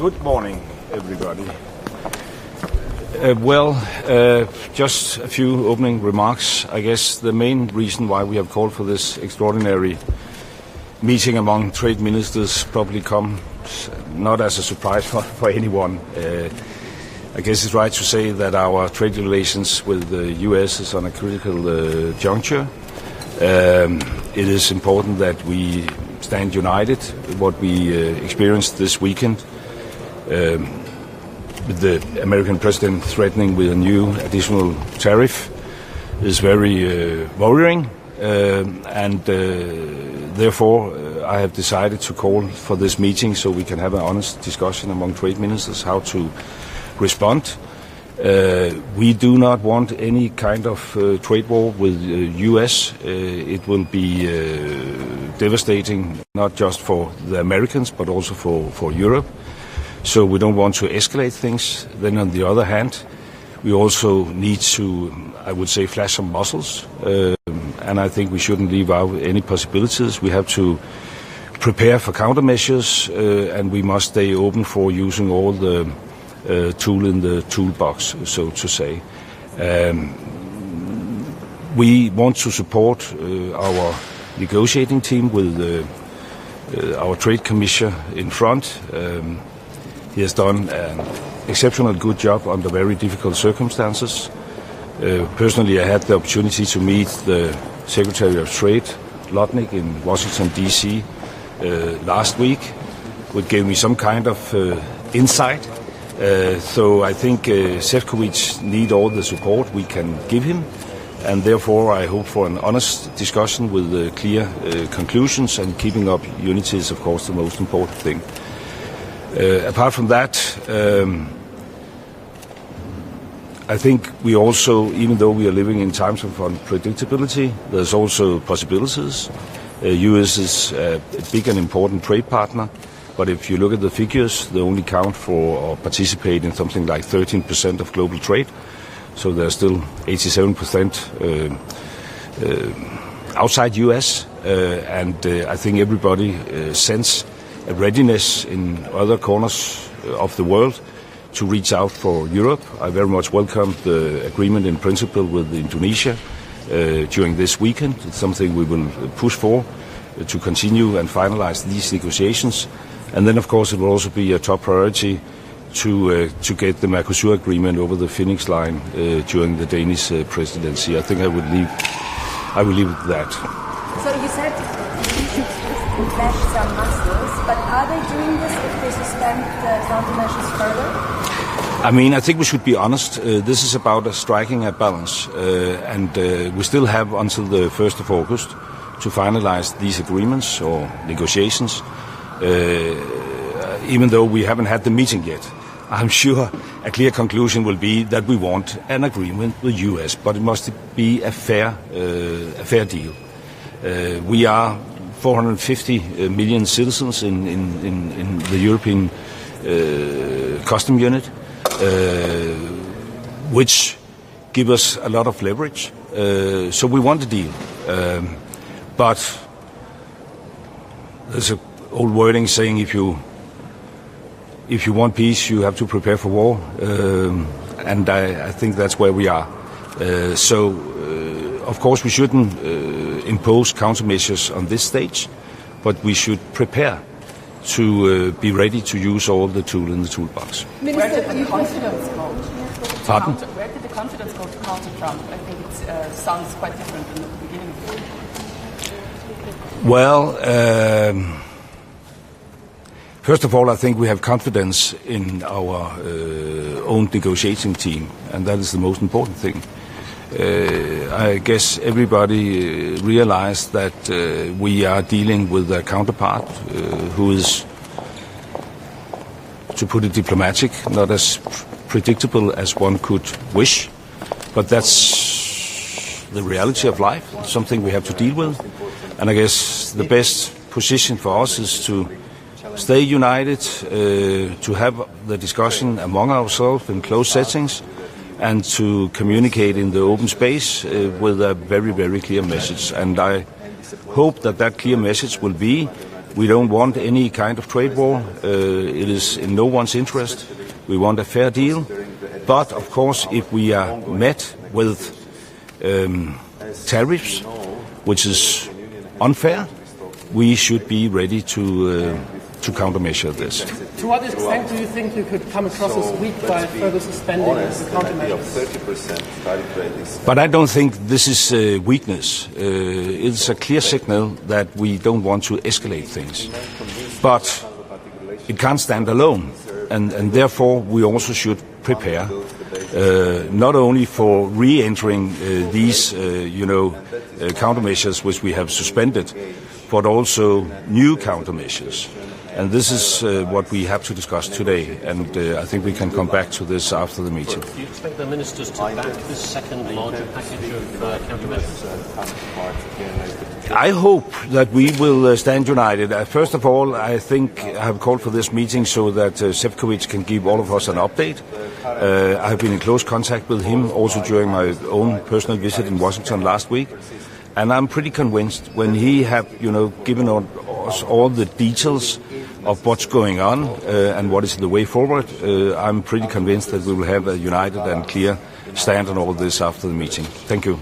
Good morning, everybody. Just a few opening remarks. I guess the main reason why we have called for this extraordinary meeting among trade ministers probably comes not as a surprise for anyone. I guess it's right to say that our trade relations with the US is on a critical juncture. It is important that we stand united. What we experienced this weekend with the American president threatening with a new additional tariff is very worrying, and therefore I have decided to call for this meeting so we can have an honest discussion among trade ministers how to respond. We do not want any kind of trade war with the US. It will be devastating not just for the Americans but also for Europe. So we don't want to escalate things. Then on the other hand, we also need to, I would say, flash some muscles. And I think we shouldn't leave out any possibilities. We have to prepare for countermeasures, and we must stay open for using all the tool in the toolbox, so to say. We want to support our negotiating team with our trade commissioner in front. He has done an exceptionally good job under very difficult circumstances. Personally, I had the opportunity to meet the Secretary of Trade, Lutnick, in Washington, D.C. Last week, which gave me some kind of insight. So I think Šefčovič needs all the support we can give him, and therefore I hope for an honest discussion with clear conclusions, and keeping up unity is, of course, the most important thing. Apart from that, I think we also, even though we are living in times of unpredictability, there's also possibilities. US is a big and important trade partner, but if you look at the figures, they only count for or participate in something like 13% of global trade. So there's still 87% outside US, and I think everybody sense a readiness in other corners of the world to reach out for Europe. I very much welcome the agreement in principle with Indonesia during this weekend. It's something we will push for to continue and finalize these negotiations. And then, of course, it will also be a top priority to get the Mercosur agreement over the finish line during the Danish presidency. I think I will leave it at that. So you said you should flash some muscles, but are they doing this if they suspend the countermeasures further? I mean, I think we should be honest. This is about striking a balance, and we still have until the 1st of August to finalize these agreements or negotiations, even though we haven't had the meeting yet. I'm sure a clear conclusion will be that we want an agreement with the US, but it must be a fair deal. We are 450 million citizens in the European custom unit, which give us a lot of leverage. So we want a deal. But there's an old wording saying if you want peace, you have to prepare for war. And I think that's where we are. Of course, we shouldn't impose countermeasures on this stage, but we should prepare to be ready to use all the tools in the toolbox. Where did the confidence go? Pardon? Where did the confidence go to counter Trump? I think it sounds quite different in the beginning. Well, first of all, I think we have confidence in our own negotiating team, and that is the most important thing. I guess everybody realized that we are dealing with a counterpart who is, to put it diplomatic, not as predictable as one could wish, but that's the reality of life. It's something we have to deal with, and I guess the best position for us is to stay united, to have the discussion among ourselves in closed settings, and to communicate in the open space with a very, very clear message. And I hope that clear message will be We don't want any kind of trade war. It is in no one's interest. We want a fair deal. But, of course, if we are met with tariffs, which is unfair, we should be ready to countermeasure this. To what extent do you think you could come across as weak by further suspending the countermeasures? But I don't think this is weakness. It's a clear signal that we don't want to escalate things. But it can't stand alone, and therefore we also should prepare not only for re-entering these, countermeasures which we have suspended, but also new countermeasures. And this is what we have to discuss today, and I think we can come back to this after the meeting. Do you expect the ministers to back this second larger package of countermeasures? I hope that we will stand united. First of all, I think I have called for this meeting so that Šefčovič can give all of us an update. I have been in close contact with him also during my own personal visit in Washington last week. And I'm pretty convinced when he have, given us all the details of what's going on and what is the way forward, I'm pretty convinced that we will have a united and clear stand on all this after the meeting. Thank you.